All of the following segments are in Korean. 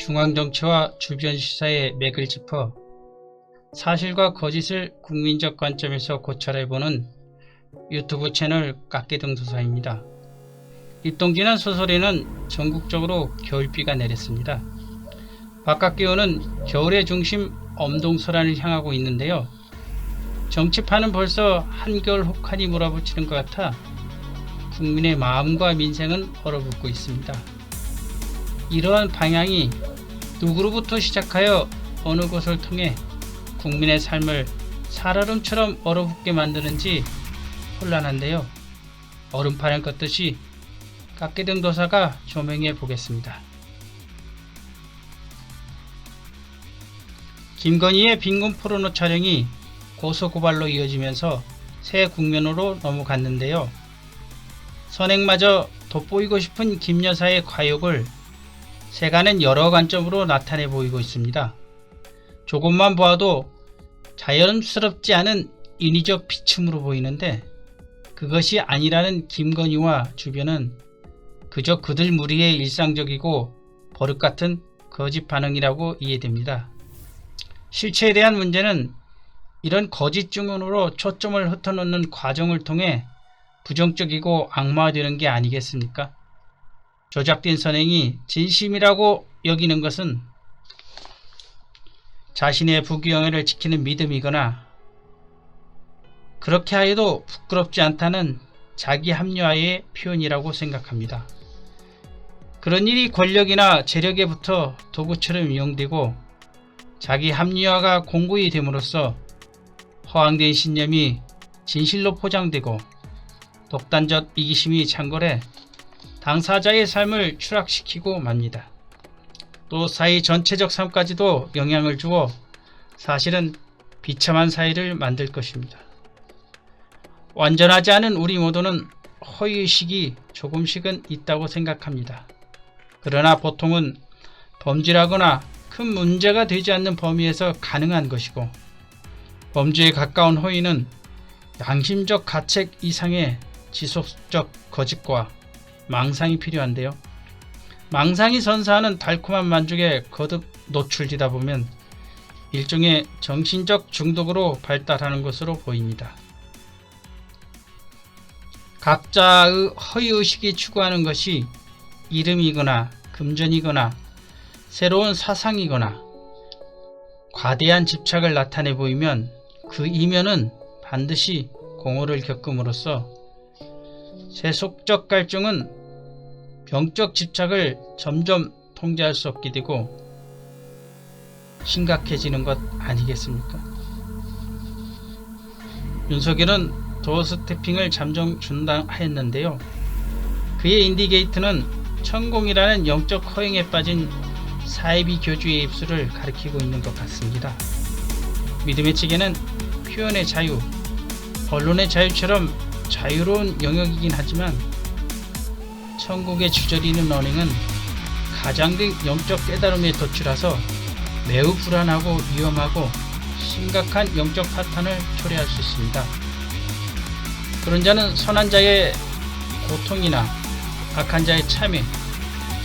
중앙정치와 주변 시사의 맥을 짚어 사실과 거짓을 국민적 관점에서 고찰해보는 유튜브 채널 깎기등도사입니다. 입동지난 소설에는 전국적으로 겨울비가 내렸습니다. 바깥 기온은 겨울의 중심 엄동설안을 향하고 있는데요. 정치판은 벌써 한겨울 혹한이 몰아붙이는 것 같아 국민의 마음과 민생은 얼어붙고 있습니다. 이러한 방향이 누구로부터 시작하여 어느 곳을 통해 국민의 삶을 살얼음처럼 얼어붙게 만드는지 혼란한데요. 얼음판을 걷듯이 깎기등도사가 조명해 보겠습니다. 김건희의 빈곤 포르노 촬영이 고소고발로 이어지면서 새 국면으로 넘어갔는데요. 선행마저 돋보이고 싶은 김 여사의 과욕을 세간은 여러 관점으로 나타내 보이고 있습니다. 조금만 보아도 자연스럽지 않은 인위적 비춤으로 보이는데 그것이 아니라는 김건희와 주변은 그저 그들 무리의 일상적이고 버릇같은 거짓 반응이라고 이해됩니다. 실체에 대한 문제는 이런 거짓 증언으로 초점을 흩어놓는 과정을 통해 부정적이고 악마화되는 게 아니겠습니까? 조작된 선행이 진심이라고 여기는 것은 자신의 부귀영예를 지키는 믿음이거나 그렇게 하여도 부끄럽지 않다는 자기 합리화의 표현이라고 생각합니다. 그런 일이 권력이나 재력에 붙어 도구처럼 이용되고 자기 합리화가 공고히 됨으로써 허황된 신념이 진실로 포장되고 독단적 이기심이 창궐해 당사자의 삶을 추락시키고 맙니다. 또 사회 전체적 삶까지도 영향을 주어 사실은 비참한 사회를 만들 것입니다. 완전하지 않은 우리 모두는 허위의식이 조금씩은 있다고 생각합니다. 그러나 보통은 범죄라거나 큰 문제가 되지 않는 범위에서 가능한 것이고 범죄에 가까운 허위는 양심적 가책 이상의 지속적 거짓과 망상이 필요한데요. 망상이 선사하는 달콤한 만족에 거듭 노출되다 보면 일종의 정신적 중독으로 발달하는 것으로 보입니다. 각자의 허위의식이 추구하는 것이 이름이거나 금전이거나 새로운 사상이거나 과대한 집착을 나타내 보이면 그 이면은 반드시 공허를 겪음으로써 세속적 갈증은 병적 집착을 점점 통제할 수 없게 되고 심각해지는 것 아니겠습니까? 윤석열은 도어스태핑을 잠정 중단하였는데요. 그의 인디게이트는 천공이라는 영적 허영에 빠진 사이비 교주의 입술을 가리키고 있는 것 같습니다. 믿음의 찌개는 표현의 자유, 언론의 자유처럼 자유로운 영역이긴 하지만 천국의 주저리는 언행은 가장된 영적 깨달음에 도출해서 매우 불안하고 위험하고 심각한 영적 파탄을 초래할 수 있습니다. 그런 자는 선한 자의 고통이나 악한 자의 참회,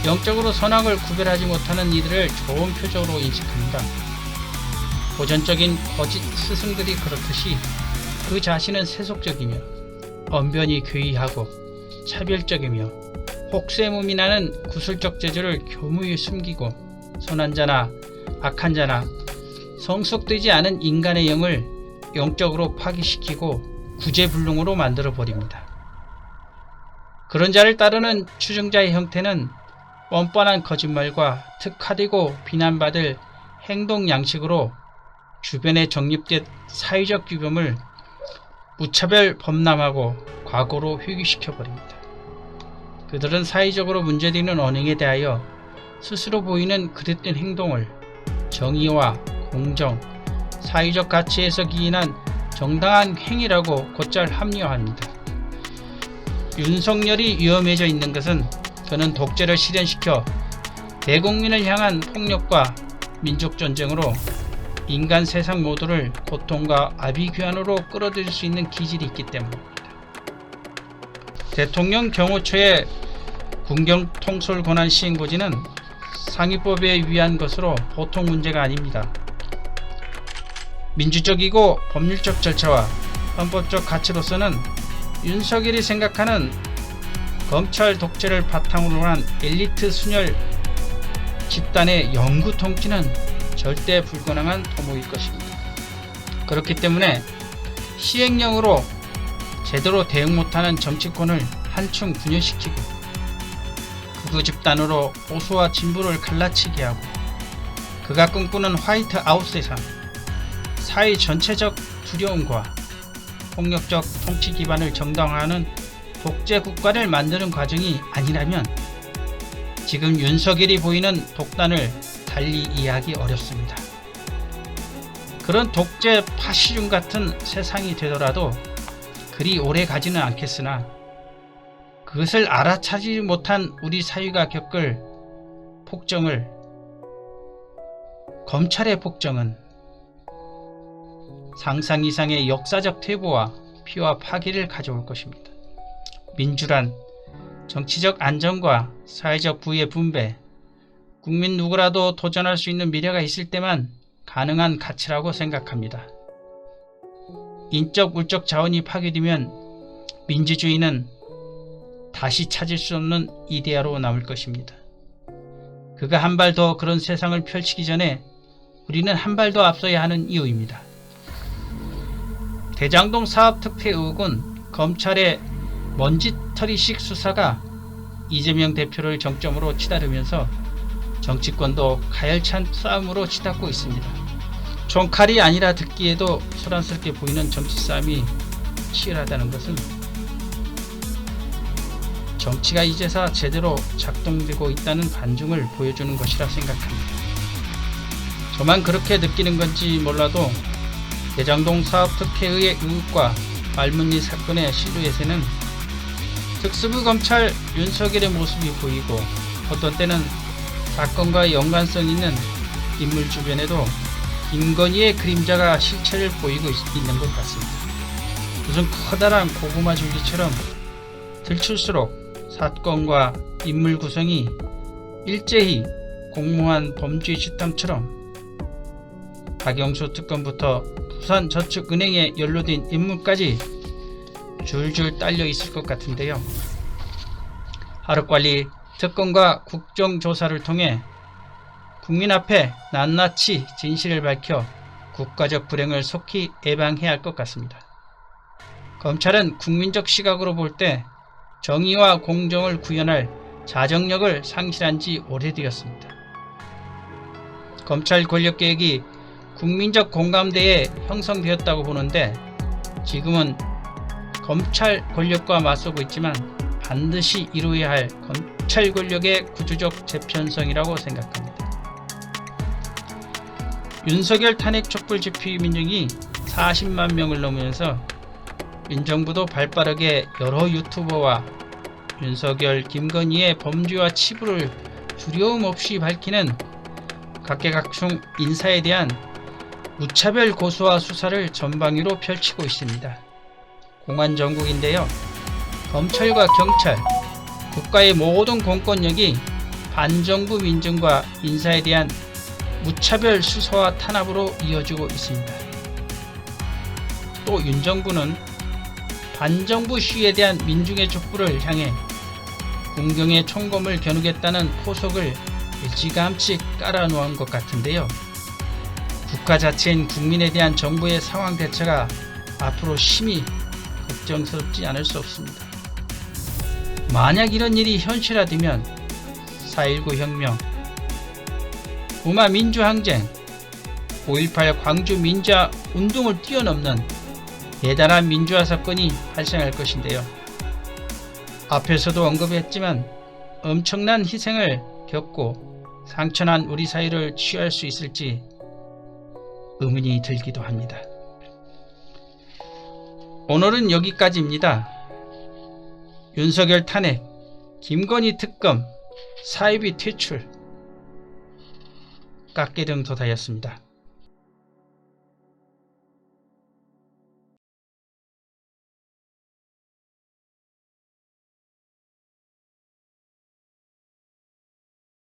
영적으로 선악을 구별하지 못하는 이들을 좋은 표적으로 인식합니다. 고전적인 거짓 스승들이 그렇듯이 그 자신은 세속적이며 언변이 괴이하고 차별적이며 혹세무민하는 구술적 재주를 교묘히 숨기고 선한 자나 악한 자나 성숙되지 않은 인간의 영을 영적으로 파괴시키고 구제불능으로 만들어 버립니다. 그런 자를 따르는 추종자의 형태는 뻔뻔한 거짓말과 특화되고 비난받을 행동 양식으로 주변에 정립된 사회적 규범을 무차별 범람하고 과거로 회귀시켜버립니다. 그들은 사회적으로 문제되는 언행에 대하여 스스로 보이는 그릇된 행동을 정의와 공정, 사회적 가치에서 기인한 정당한 행위라고 곧잘 합리화합니다. 윤석열이 위험해져 있는 것은 그는 독재를 실현시켜 대국민을 향한 폭력과 민족전쟁으로 인간 세상 모두를 고통과 아비규환으로 끌어들일 수 있는 기질이 있기 때문입니다. 대통령 경호처의 군경통솔 권한 시행고지는 상위법에 위한 것으로 보통 문제가 아닙니다. 민주적이고 법률적 절차와 헌법적 가치로서는 윤석열이 생각하는 검찰 독재를 바탕으로 한 엘리트 순혈 집단의 영구 통치는 절대 불가능한 도모일 것입니다. 그렇기 때문에 시행령으로 제대로 대응 못하는 정치권을 한층 분열시키고 극우 집단으로 보수와 진보를 갈라치게 하고 그가 꿈꾸는 화이트아웃 세상, 사회 전체적 두려움과 폭력적 통치 기반을 정당화하는 독재 국가를 만드는 과정이 아니라면 지금 윤석열이 보이는 독단을 달리 이해하기 어렵습니다. 그런 독재 파시즘 같은 세상이 되더라도 그리 오래 가지는 않겠으나 그것을 알아차리지 못한 우리 사회가 겪을 폭정을, 검찰의 폭정은 상상 이상의 역사적 퇴보와 피와 파괴를 가져올 것입니다. 민주란 정치적 안정과 사회적 부의 분배, 국민 누구라도 도전할 수 있는 미래가 있을 때만 가능한 가치라고 생각합니다. 인적 물적 자원이 파괴되면 민주주의는 다시 찾을 수 없는 이데아로 남을 것입니다. 그가 한 발 더 그런 세상을 펼치기 전에 우리는 한 발 더 앞서야 하는 이유입니다. 대장동 사업 특혜 의혹은 검찰의 먼지털이식 수사가 이재명 대표를 정점으로 치달으면서 정치권도 가열찬 싸움으로 치닫고 있습니다. 총칼이 아니라 듣기에도 소란스럽게 보이는 정치 싸움이 치열하다는 것은 정치가 이제서 제대로 작동되고 있다는 반증을 보여주는 것이라 생각합니다. 저만 그렇게 느끼는 건지 몰라도 대장동 사업 특혜의 의혹과 말문리 사건의 실루엣에는 특수부 검찰 윤석열의 모습이 보이고 어떤 때는 사건과 연관성 있는 인물 주변에도 김건희의 그림자가 실체를 보이고 있는 것 같습니다. 무슨 커다란 고구마 줄기처럼 들출수록 사건과 인물 구성이 일제히 공모한 범죄 집단처럼 박영수 특검부터 부산저축은행에 연루된 인물까지 줄줄 딸려 있을 것 같은데요. 하루빨리 특검과 국정조사를 통해 국민 앞에 낱낱이 진실을 밝혀 국가적 불행을 속히 예방해야 할 것 같습니다. 검찰은 국민적 시각으로 볼 때 정의와 공정을 구현할 자정력을 상실한 지 오래되었습니다. 검찰 권력개혁이 국민적 공감대에 형성되었다고 보는데 지금은 검찰 권력과 맞서고 있지만 반드시 이루어야 할 검찰 권력의 구조적 재편성이라고 생각합니다. 윤석열 탄핵 촛불 집회 민중이 40만 명을 넘으면서 민정부도 발빠르게 여러 유튜버와 윤석열, 김건희의 범죄와 치부를 두려움 없이 밝히는 각계각층 인사에 대한 무차별 고소와 수사를 전방위로 펼치고 있습니다. 공안정국인데요. 검찰과 경찰, 국가의 모든 공권력이 반정부 민중과 인사에 대한 무차별 수사와 탄압으로 이어지고 있습니다. 또 윤정부는 반정부 시위에 대한 민중의 촛불을 향해 군경의 총검을 겨누겠다는 포석을 일찌감치 깔아놓은 것 같은데요. 국가 자체인 국민에 대한 정부의 상황 대처가 앞으로 심히 걱정스럽지 않을 수 없습니다. 만약 이런 일이 현실화되면 4.19 혁명, 부마 민주항쟁, 5.18 광주 민주화 운동을 뛰어넘는 대단한 민주화 사건이 발생할 것인데요. 앞에서도 언급했지만 엄청난 희생을 겪고 상처난 우리 사회를 치유할 수 있을지 의문이 들기도 합니다. 오늘은 여기까지입니다. 윤석열 탄핵, 김건희 특검, 사이비 퇴출, 깎개등 도다였습니다.